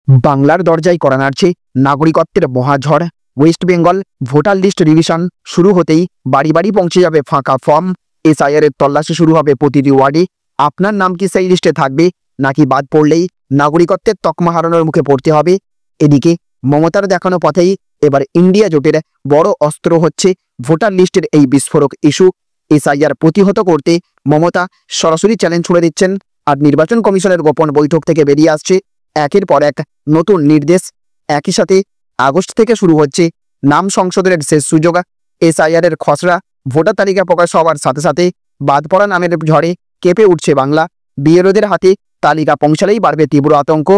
বাংলার দরজায় কড়া নাড়ছে নাগরিকত্বের মহাঝড়। West Bengal voter list revision শুরু হতেই বাড়ি বাড়ি পৌঁছে যাবে ফাঁকা ফর্ম। এসআইআর এর তল্লাশি শুরু হবে প্রতিটি ওয়ার্ডে। আপনার নাম কি সেই লিস্টে থাকবে, নাকি বাদ পড়লেই নাগরিকত্বের তকমা হারানোর মুখে পড়তে হবে? এদিকে মমতার দেখানো পথেই এবার ইন্ডিয়া জোটের বড় অস্ত্র হচ্ছে ভোটার লিস্টের এই বিস্ফোরক ইস্যু। এসআইআর প্রতিহত করতে মমতা সরাসরি চ্যালেঞ্জ ছুড়ে দিচ্ছেন, আর নির্বাচন কমিশনের গোপন বৈঠক থেকে বেরিয়ে আসছে একের পর এক নতুন নির্দেশ। একই সাথে আগস্ট থেকে শুরু হচ্ছে নাম সংশোধনের শেষ সুযোগ। এসআইআর এর খসড়া ভোটার তালিকা প্রকাশ হওয়ার সাথে সাথে বাদ পড়া নামের ঝড়ে কেঁপে উঠছে বাংলা। বিএলওদের হাতে তালিকা পৌঁছালেই বাড়বে তীব্র আতঙ্ক।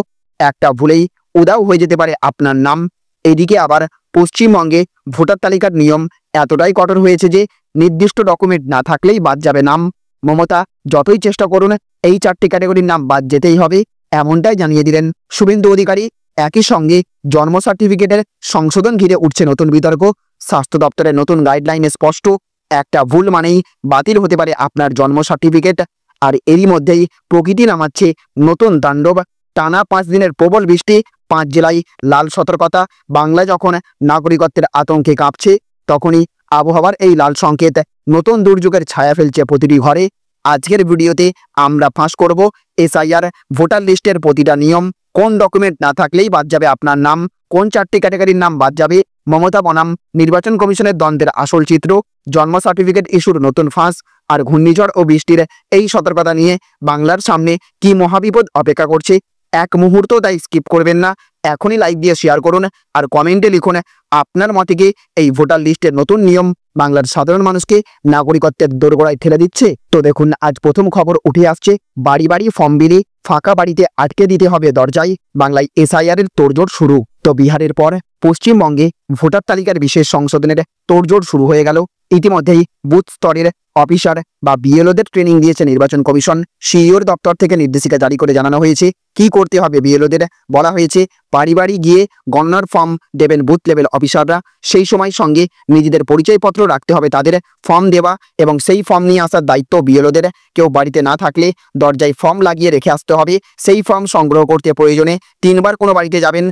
একটা ভুলেই উধাও হয়ে যেতে পারে আপনার নাম। এদিকে আবার পশ্চিমবঙ্গে ভোটার তালিকার নিয়ম এতটাই কঠোর হয়েছে যে নির্দিষ্ট ডকুমেন্ট না থাকলেই বাদ যাবে নাম। মমতা যতই চেষ্টা করুন, এই 4টি ক্যাটাগরির নাম বাদ যেতেই হবে, এমনটাই জানিয়ে দিলেন শুভেন্দু অধিকারী। একই সঙ্গে জন্ম সার্টিফিকেটের সংশোধন ঘিরে উঠছে নতুন বিতর্ক। স্বাস্থ্য দপ্তরের নতুন গাইডলাইনে স্পষ্ট, একটা ভুল মানেই বাতিল হতে পারে আপনার জন্ম সার্টিফিকেট। আর এরই মধ্যেই প্রকৃতি নামাচ্ছে নতুন তাণ্ডব। টানা 5 দিনের প্রবল বৃষ্টি, 5 জেলায় লাল সতর্কতা। বাংলা যখন নাগরিকত্বের আতঙ্কে কাঁপছে, তখনই আবহাওয়ার এই লাল সংকেত নতুন দুর্যোগের ছায়া ফেলছে প্রতিটি ঘরে। আজকের ভিডিওতে আমরা ফাঁস করব এসআইআর ভোটার লিস্টের প্রতিটা নিয়ম। কোন ডকুমেন্ট না থাকলেই বাদ যাবে আপনার নাম, কোন 4টি ক্যাটাগরির নাম বাদ যাবে। মমতা বনাম নির্বাচন কমিশনের দ্বন্দ্বের আসল চিত্র, জন্ম সার্টিফিকেট ইস্যুর নতুন ফাঁস, আর ঘূর্ণিঝড় ও বৃষ্টির এই সতর্কতা নিয়ে বাংলার সামনে কি মহাবিপদ অপেক্ষা করছে। এক মুহূর্ত তাই স্কিপ করবেন না। এখনই লাইক দিয়ে শেয়ার করুন আর কমেন্টে লিখুন আপনার মতে কি এই ভোটার লিস্টের নতুন নিয়ম বাংলার সাধারণ মানুষকে নাগরিকত্বের দোরগোড়ায় ঠেলে দিচ্ছে। তো দেখুন, আজ প্রথম খবর উঠে আসছে, বাড়ি বাড়ি ফর্ম বিলি, ফাঁকা বাড়িতে আটকে দিতে হবে দরজায়। বাংলায় এসআইআর এর তোড়জোড় শুরু। তো বিহারের পর পশ্চিমবঙ্গে ভোটার তালিকার বিশেষ সংশোধনের তোড়জোড় শুরু হয়ে গেল। ইতিমধ্যেই বুথ স্তরের অফিসার বা বিএলওদের ট্রেনিং দিয়েছে নির্বাচন কমিশন। সিইওর দপ্তর থেকে নির্দেশিকা জারি করে জানানো হয়েছে কি করতে হবে বিএলওদের। বলা হয়েছে বাড়ি বাড়ি গিয়ে গণনার ফর্ম দেবেন বুথ লেভেল অফিসাররা। সেই সময় সঙ্গে নিজেদের পরিচয়পত্র রাখতে হবে তাদের। ফর্ম দেওয়া এবং সেই ফর্ম নিয়ে আসার দায়িত্ব বিএলওদের। কেউ বাড়িতে না থাকলে দরজায় ফর্ম লাগিয়ে রেখে আসতে হবে। সেই ফর্ম সংগ্রহ করতে প্রয়োজনে 3 বার কোনো বাড়িতে যাবেন।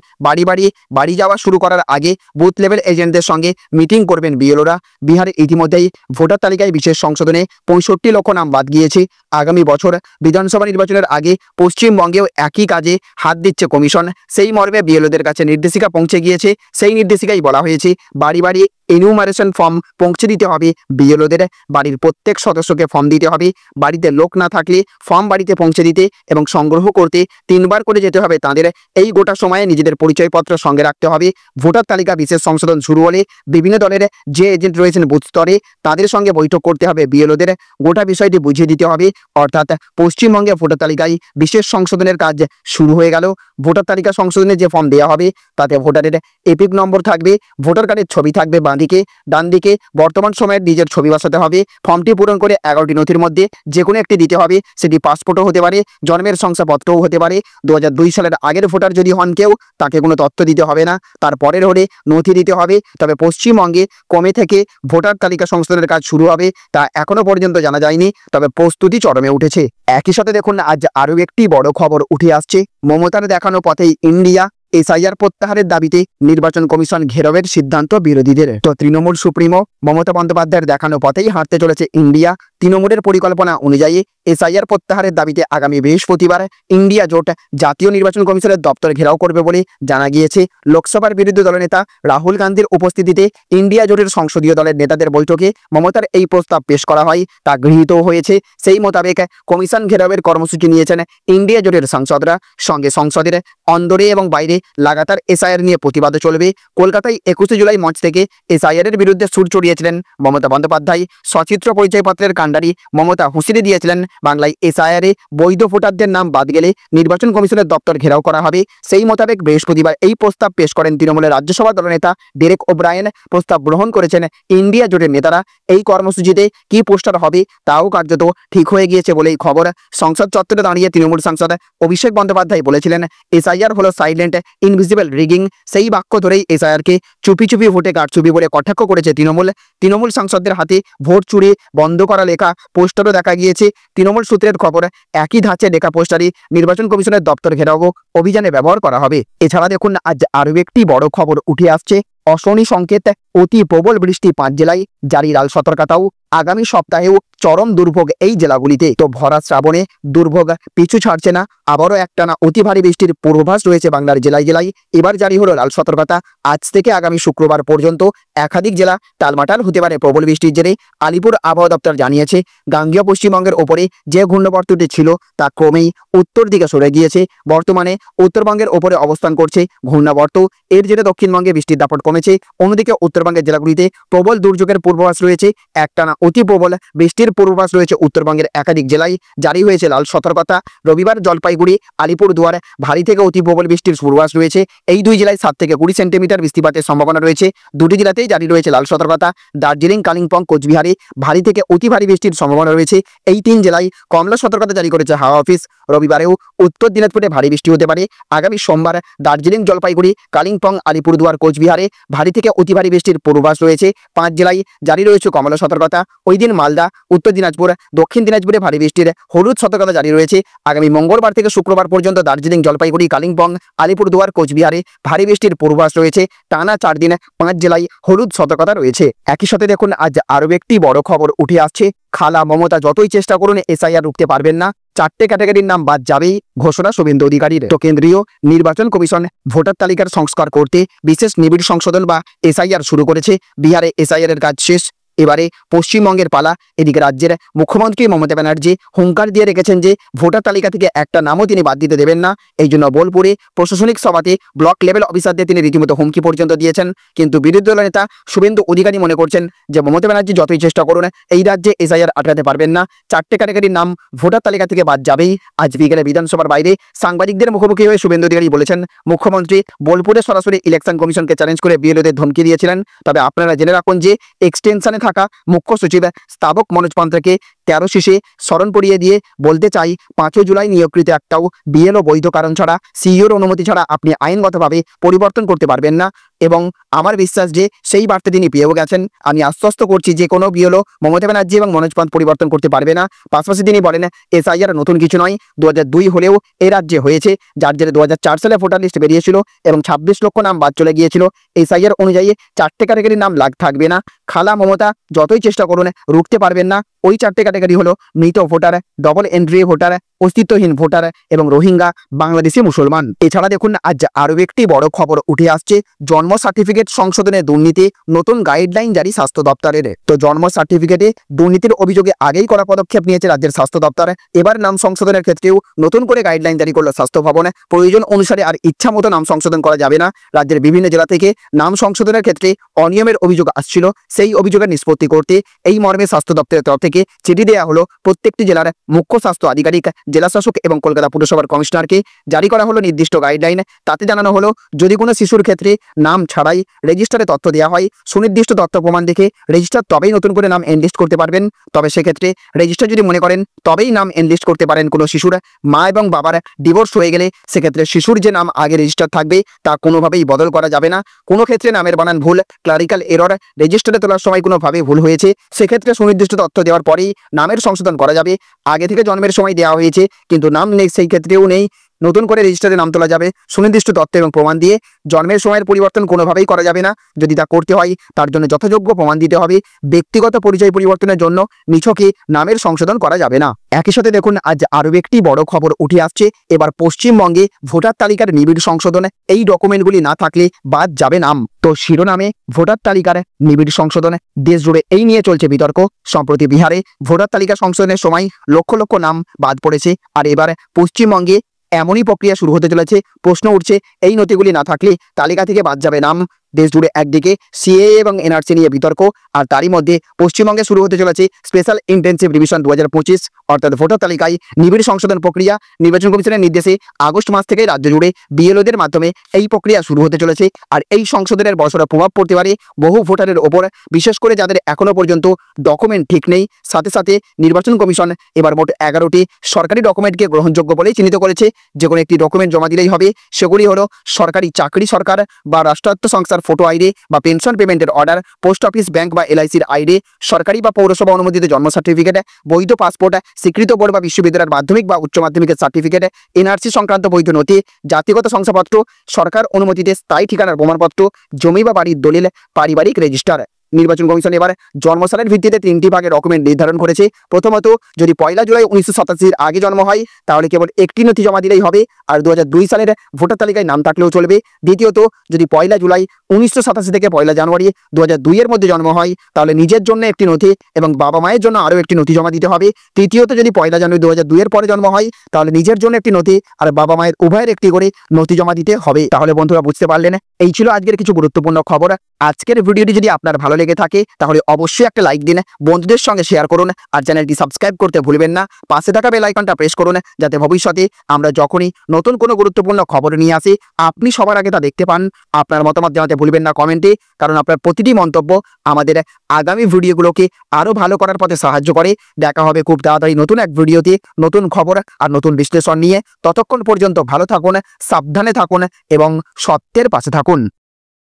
বাড়ি যাওয়া শুরু করার আগে বুথ লেভেল এজেন্টদের সঙ্গে মিটিং করবেন বিএলওরা। বিহারে ইতিমধ্যেই ভোটার তালিকায় বিশেষ সংশোধনে 65 লক্ষ নাম বাদ গিয়েছে। আগামী বছর বিধানসভা নির্বাচনের আগে পশ্চিমবঙ্গেও একই কাজে হাত দিচ্ছে কমিশন। সেই মর্মে বিএলওদের কাছে নির্দেশিকা পৌঁছে গিয়েছে। সেই নির্দেশিকায় বলা হয়েছে বাড়ি বাড়ি এনুমারেশন ফর্ম পৌঁছে দিতে হবে বিএলওদের। বাড়ির প্রত্যেক সদস্যকে ফর্ম দিতে হবে। বাড়িতে লোক না থাকলে ফর্ম বাড়িতে পৌঁছে দিতে এবং সংগ্রহ করতে 3 বার করে যেতে হবে তাদের। এই গোটা সময়ে নিজেদের পরিচয়পত্র সঙ্গে রাখতে হবে। ভোটার তালিকা বিশেষ সংশোধন শুরু হলে বিভিন্ন দলের যে এজেন্ট রয়েছেন বুথ স্তরে, তাদের সঙ্গে বৈঠক করতে হবে বিএলওদের। গোটা বিষয়টি বুঝিয়ে দিতে হবে। অর্থাৎ পশ্চিমবঙ্গে ভোটার তালিকায় বিশেষ সংশোধনের কাজ শুরু হয়ে গেল। ভোটার তালিকা সংশোধনে যে ফর্ম দেওয়া হবে তাতে ভোটারের এপিক নম্বর থাকবে, ভোটার কার্ডের ছবি থাকবে বাঁ দিকে, ডান দিকে বর্তমান সময়ের নিজের ছবি বসাতে হবে। ফর্মটি পূরণ করে 11টি নথির মধ্যে যে কোনো একটি দিতে হবে। সেটি পাসপোর্টও হতে পারে, জন্মের শংসাপত্রও হতে পারে। 2002 সালের আগের ভোটার যদি হন কেউ, তাকে কোনো তথ্য দিতে হবে না। তারপরের হলে নথি দিতে হবে। তবে পশ্চিমবঙ্গে কমে থেকে ভোটার তালিকা সংশোধনের কাজ শুরু হবে তা এখনো পর্যন্ত জানা যায়নি, তবে প্রস্তুতি চরমে উঠেছে। একই সাথে দেখুন, আজ আরও একটি বড় খবর উঠে আসছে। মমতার দেখানো পথেই ইন্ডিয়া। এসআইআর প্রত্যাহারের দাবিতে নির্বাচন কমিশন ঘেরাওয়ের সিদ্ধান্ত বিরোধীদের। তো তৃণমূল সুপ্রিমো মমতা বন্দ্যোপাধ্যায়ের দেখানো পথেই হাঁটতে চলেছে ইন্ডিয়া। তৃণমূলের পরিকল্পনা অনুযায়ী এসআইআর প্রত্যাহারের দাবিতে আগামী বৃহস্পতিবার ইন্ডিয়া জোট জাতীয় নির্বাচন কমিশনের দপ্তর ঘেরাও করবে বলে জানা গিয়েছে। লোকসভার বিরোধী দলনেতা রাহুল গান্ধীর উপস্থিতিতে ইন্ডিয়া জোটের সংসদীয় দলের নেতাদের বৈঠকে মমতার এই প্রস্তাব পেশ করা হয়, তা গৃহীত হয়েছে। সেই মোতাবেক কমিশন ঘেরাওয়ের কর্মসূচি নিয়েছেন ইন্ডিয়া জোটের সাংসদরা। সঙ্গে সংসদের অন্দরে এবং বাইরে লাগাতার এসআইআর নিয়ে প্রতিবাদ চলবে। কলকাতায় 21 জুলাই মঞ্চ থেকে এসআইআর এর বিরুদ্ধে সুর চড়িয়েছিলেন মমতা বন্দ্যোপাধ্যায়। সচিত্র পরিচয়পত্রের কাণ্ডারি মমতা হুঁশিয়ারি দিয়েছিলেন বাংলায় এসআইআর এ বৈধ ভোটারদের নাম বাদ গেলে নির্বাচন কমিশনের দপ্তর ঘেরাও করা হবে। সেই মোতাবেক বৃহস্পতিবার এই প্রস্তাব পেশ করেন তৃণমূলের রাজ্যসভা দলনেতা ডেরেক ওব্রায়েন। প্রস্তাব গ্রহণ করেছেন ইন্ডিয়া জোটের নেতারা। এই কর্মসূচিতে কি পোস্টার হবে তাও কার্যত ঠিক হয়ে গিয়েছে বলেই খবর। সংসদ চত্বরে দাঁড়িয়ে তৃণমূল সাংসদ অভিষেক বন্দ্যোপাধ্যায় বলেছিলেন, এসআইআর হলো সাইলেন্ট ইনভিজিবল রিগিং। সেই বাক্য ধরেই এসআইআরকে চুপি চুপি ভোটে কারচুপি বলে কটাক্ষ করেছে তৃণমূল। তৃণমূল সাংসদদের হাতে ভোট চুরি বন্ধ করা লেখা লেখা পোস্টারও দেখা গিয়েছে। তৃণমূল সূত্রের খবর, একই ধাঁচে লেখা পোস্টারই নির্বাচন কমিশনের দপ্তর ঘেরাও অভিযানে ব্যবহার করা হবে। এছাড়া দেখুন আজ আরও একটি বড় খবর উঠে আসছে। অশনি সংকেত, অতি প্রবল বৃষ্টি 5 জেলায়, জারি লাল সতর্কতাও। আগামী সপ্তাহেও চরম দুর্ভোগ এই জেলাগুলিতে। তো ভরা শ্রাবণে দুর্ভোগ পিছু ছাড়ছে না, আবারও একটানা অতি ভারী বৃষ্টির পূর্বাভাস রয়েছে বাংলার জেলায় জেলায়। এবার জারি হলো লাল সতর্কতা। আজ থেকে আগামী শুক্রবার পর্যন্ত একাধিক জেলা টালমাটাল হতে পারে প্রবল বৃষ্টির জেরে। আলিপুর আবহাওয়া দপ্তর জানিয়েছে, গাঙ্গেয় পশ্চিমবঙ্গের ওপরে যে ঘূর্ণাবর্তটি ছিল তা ক্রমেই উত্তর দিকে সরে গিয়েছে। বর্তমানে উত্তরবঙ্গের ওপরে অবস্থান করছে ঘূর্ণাবর্ত। এর জেরে দক্ষিণবঙ্গে বৃষ্টির দাপট কমেছে। অন্যদিকে উত্তরবঙ্গের জেলাগুলিতে প্রবল দুর্যোগের পূর্বাভাস রয়েছে। একটানা অতি প্রবল বৃষ্টির পূর্বাভাস রয়েছে উত্তরবঙ্গের একাধিক জেলায়। জারি হয়েছে লাল সতর্কতা। রবিবার জলপাইগুড়ি, আলিপুরদুয়ার ভারী থেকে অতি প্রবল বৃষ্টির পূর্বাভাস রয়েছে। এই দুই জেলায় 7 থেকে 20 সেন্টিমিটার বৃষ্টিপাতের সম্ভাবনা রয়েছে। দুটি জেলাতেই জারি রয়েছে লাল সতর্কতা। দার্জিলিং, কালিম্পং, কোচবিহারে ভারী থেকে অতি ভারী বৃষ্টির সম্ভাবনা রয়েছে। এই 3 জেলায় কমলা সতর্কতা জারি করেছে হাওয়া অফিস। রবিবারেও উত্তর দিনাজপুরে ভারী বৃষ্টি হতে পারে। আগামী সোমবার দার্জিলিং, জলপাইগুড়ি, কালিম্পং, আলিপুরদুয়ার, কোচবিহারে ভারী থেকে অতি ভারী বৃষ্টির পূর্বাভাস রয়েছে। 5 জেলায় জারি রয়েছে কমলা সতর্কতা। ওই দিন মালদা, উত্তর দিনাজপুর, দক্ষিণ দিনাজপুরে ভারী বৃষ্টির হলুদ সতর্কতা জারি রয়েছে। আগামী মঙ্গলবার থেকে শুক্রবার পর্যন্ত দার্জিলিং, জলপাইগুড়ি, কালিম্পং, আলিপুরদুয়ার, কোচবিহারে ভারী বৃষ্টির পূর্বাভাস রয়েছে। টানা 4 দিন 5 জেলায় হলুদ সতর্কতা রয়েছে। একই সাথে দেখুন আজ আরও একটি বড় খবর উঠে আসছে। খালা মমতা যতই চেষ্টা করুন এসআইআর রুখতে পারবেন না। 4টে ক্যাটাগরির নাম বাদ যাবেই, ঘোষণা শুভেন্দু অধিকারীর। তো কেন্দ্রীয় নির্বাচন কমিশন ভোটার তালিকার সংস্কার করতে বিশেষ নিবিড় সংশোধন বা এসআইআর শুরু করেছে। বিহারে এসআইআর এর কাজ শেষ, এবারে পশ্চিমবঙ্গের পালা। এদিকে রাজ্যের মুখ্যমন্ত্রী মমতা ব্যানার্জি হুঙ্কার দিয়ে রেখেছেন যে ভোটার তালিকা থেকে একটা নামও তিনি বাদ দিতে দেবেন না। এই জন্য বোলপুরে প্রশাসনিক সভাতে ব্লক লেভেল অফিসারদের তিনি রীতিমতো হুমকি পর্যন্ত দিয়েছেন। কিন্তু বিরোধী দলের নেতা শুভেন্দু অধিকারী মনে করছেন যে মমতা ব্যানার্জি যতই চেষ্টা করুন এই রাজ্যে এসআইআর আটকাতে পারবেন না। 4টে ক্যাটাগরির নাম ভোটার তালিকা থেকে বাদ যাবেই। আজ বিকেলে বিধানসভার বাইরে সাংবাদিকদের মুখোমুখি হয়ে শুভেন্দু অধিকারী বলেছেন, মুখ্যমন্ত্রী বোলপুরে সরাসরি ইলেকশন কমিশনকে চ্যালেঞ্জ করে বিএলওদের ধমকি দিয়েছিলেন। তবে আপনারা জেনে রাখুন যে এক্সটেনশনে থাকা মুখ্য সচিব স্তাবক মনোজ পান্ত্রকে 13 শীষে স্মরণ করিয়ে দিয়ে বলতে চাই, 5 জুলাই নিয়োগকৃত একটাও বিএলও বৈধ কারণ ছাড়া, সিইওর অনুমতি ছাড়া আপনি আইনগতভাবে পরিবর্তন করতে পারবেন না। এবং আমার বিশ্বাস যে সেই বার্তা তিনি পেয়েও গেছেন। আমি আশ্বস্ত করছি যে কোনো বিএলও মমতা ব্যানার্জি এবং মনোজ পান্ত পরিবর্তন করতে পারবে না। পাশাপাশি তিনি বলেন, এসআইআর নতুন কিছু নয়, 2002 হলেও এ রাজ্যে হয়েছে, যার জেরে 2004 সালে ভোটার লিস্ট বেরিয়েছিল এবং 26 লক্ষ নাম বাদ চলে গিয়েছিল। এসআইআর অনুযায়ী 4টে ক্যাটাগরির নাম লাগ থাকবে না। খালা মমতা যতই চেষ্টা করুন রুখতে পারবেন না। ওই 4টে ক্যাটাগরি হলো মৃত ভোটার, ডবল এন্ট্রি ভোটার, অস্তিত্বহীন ভোটার এবং রোহিঙ্গা বাংলাদেশি মুসলমান। এছাড়া দেখুন আজ আরও একটি বড় খবর উঠে আসছে। জন্ম সার্টিফিকেট সংশোধনের দুর্নীতি, নতুন গাইডলাইন জারি স্বাস্থ্য দপ্তরের। তো জন্ম সার্টিফিকেটে দুর্নীতির অভিযোগে আগেই করা পদক্ষেপ নিয়েছে রাজ্যের স্বাস্থ্য দপ্তর। এবার নাম সংশোধনের ক্ষেত্রেও নতুন করে গাইডলাইন জারি করলো স্বাস্থ্য ভবন। প্রয়োজন অনুসারে আর ইচ্ছা মতো নাম সংশোধন করা যাবে না। রাজ্যের বিভিন্ন জেলা থেকে নাম সংশোধনের ক্ষেত্রে অনিয়মের অভিযোগ আসছিল, সেই অভিযোগের নিষ্পত্তি করতে এই মর্মে স্বাস্থ্য দপ্তরের তরফ থেকে চিঠি দেওয়া হলো প্রত্যেকটি জেলার মুখ্য স্বাস্থ্য আধিকারিক, জেলা শাসক এবং কলকাতা পুরসভার কমিশনারকে। জারি করা হলো নির্দিষ্ট গাইডলাইন। তাতে জানানো হলো, যদি কোনো শিশুর ক্ষেত্রে নাম ছাড়াই রেজিস্টারে তথ্য দেওয়া হয়, সুনির্দিষ্ট তথ্য প্রমাণ দেখে রেজিস্টার তবেই নতুন করে নাম এনলিস্ট করতে পারবেন। তবে সেক্ষেত্রে রেজিস্টার যদি মনে করেন তবেই নাম এনলিস্ট করতে পারেন কোনো শিশুর মা এবং বাবার ডিভোর্স হয়ে গেলে, সেক্ষেত্রে শিশুর যে নাম আগে রেজিস্টার থাকবে তা কোনোভাবেই বদল করা যাবে না। কোনো ক্ষেত্রে নামের বানান ভুল, ক্লারিক্যাল এরর, রেজিস্টারে তোলার সময় কোনোভাবে ভুল হয়েছে, সেক্ষেত্রে সুনির্দিষ্ট তথ্য দেওয়ার পরেই নামের সংশোধন করা যাবে। আগে থেকে জন্মের সময় দেওয়া হয়েছে কিন্তু নাম নেই, সেই ক্ষেত্রেও নেই, নতুন করে রেজিস্টারে নাম তোলা যাবে সুনির্দিষ্ট তথ্য এবং প্রমাণ দিয়ে। জন্মের সময়ের পরিবর্তন কোনোভাবেই করা যাবে না। যদি তা করতে হয় তার জন্য যথাযোগ্য প্রমাণ দিতে হবে। ব্যক্তিগত পরিচয় পরিবর্তনের জন্য নিছকে নামের সংশোধন করা যাবে না। একই সাথে দেখুন আজ আরও একটি বড় খবর উঠে আসছে। এবার পশ্চিমবঙ্গে ভোটার তালিকার নিবিড় সংশোধন, এই ডকুমেন্টগুলি না থাকলে বাদ যাবে নাম। তো শিরোনামে ভোটার তালিকার নিবিড় সংশোধন, দেশ জুড়ে এই নিয়ে চলছে বিতর্ক। সম্প্রতি বিহারে ভোটার তালিকা সংশোধনের সময় লক্ষ লক্ষ নাম বাদ পড়েছে, আর এবার পশ্চিমবঙ্গে এমনই প্রক্রিয়া শুরু হতে চলেছে। প্রশ্ন উঠছে, এই নথিগুলি না থাকলে তালিকা থেকে বাদ যাবে নাম। দেশ জুড়ে একদিকে সিএএ এবং এনআরসি নিয়ে বিতর্ক, আর তারই মধ্যে পশ্চিমবঙ্গে শুরু হতে চলেছে স্পেশাল ইন্টেন্সিভ রিভিশন 2025, অর্থাৎ ভোটার তালিকায় নিবিড় সংশোধন প্রক্রিয়া। নির্বাচন কমিশনের নির্দেশে আগস্ট মাস থেকে রাজ্য জুড়ে বিএলওদের মাধ্যমে এই প্রক্রিয়া শুরু হতে চলেছে। আর এই সংশোধনের বড়সড় প্রভাব পড়তে পারে বহু ভোটারের ওপর, বিশেষ করে যাদের এখনো পর্যন্ত ডকুমেন্ট ঠিক নেই। সাথে সাথে নির্বাচন কমিশন এবার মোট 11টি সরকারি ডকুমেন্টকে গ্রহণযোগ্য বলেই চিহ্নিত করেছে। যে কোনো একটি ডকুমেন্ট জমা দিলেই হবে। সেগুলি হলো সরকারি চাকরি, সরকার বা রাষ্ট্রায়ত্ত সংস্থার ভোটার ফটো আইডি বা পেনশন পেমেন্টের অর্ডার, পোস্ট অফিস, ব্যাংক বা এলআইসির আইডি, সরকারি বা পৌরসভা অনুমোদিত জন্ম সার্টিফিকেট, বৈধ পাসপোর্ট, স্বীকৃত বোর্ড বা বিশ্ববিদ্যালয়ের মাধ্যমিক বা উচ্চ মাধ্যমিকের সার্টিফিকেট, এনআরসি সংক্রান্ত বৈধ নথি, জাতিগত শংসাপত্র, সরকার অনুমোদিত স্থায়ী ঠিকানার প্রমাণপত্র, জমি বা বাড়ির দলিল, পারিবারিক রেজিস্টার। নির্বাচন কমিশন এবার জন্মসালের ভিত্তিতে 3টি ভাগে ডকুমেন্ট নির্ধারণ করেছে। প্রথমত, যদি 1 জুলাই 1987 আগে জন্ম হয় তাহলে কেবল একটি নথি জমা দিলেই হবে, আর 2002 সালের ভোটার তালিকায় নাম থাকলেও চলবে। দ্বিতীয়ত, যদি 1 জুলাই 1987 থেকে 1 জানুয়ারি 2002 এর মধ্যে জন্ম হয় তাহলে নিজের জন্য একটি নথি এবং বাবা মায়ের জন্য আরও একটি নথি জমা দিতে হবে। তৃতীয়ত, যদি 1 জানুয়ারি 2002 এর পরে জন্ম হয় তাহলে নিজের জন্য একটি নথি আর বাবা মায়ের উভয়ের একটি করে নথি জমা দিতে হবে। তাহলে বন্ধুরা বুঝতে পারলেন, এই ছিল আজকের কিছু গুরুত্বপূর্ণ খবর। আজকের ভিডিওটি যদি আপনার ভালো লেগে থাকে তাহলে অবশ্যই একটা লাইক দিন, বন্ধুদের সঙ্গে শেয়ার করুন আর চ্যানেলটি সাবস্ক্রাইব করতে ভুলবেন না। পাশে থাকা বেল আইকনটা প্রেস করুন যাতে ভবিষ্যতে আমরা যখনই নতুন কোনো গুরুত্বপূর্ণ খবর নিয়ে আসি আপনি সবার আগে তা দেখতে পান। আপনার মতামত জানাতে ভুলবেন না কমেন্টে, কারণ আপনার প্রতিটি মন্তব্য আমাদের আগামী ভিডিওগুলোকে আরও ভালো করার পথে সাহায্য করে। দেখা হবে খুব তাড়াতাড়ি নতুন এক ভিডিওতে, নতুন খবর আর নতুন বিশ্লেষণ নিয়ে। ততক্ষণ পর্যন্ত ভালো থাকুন, সাবধানে থাকুন এবং সত্যের পাশে থাকুন।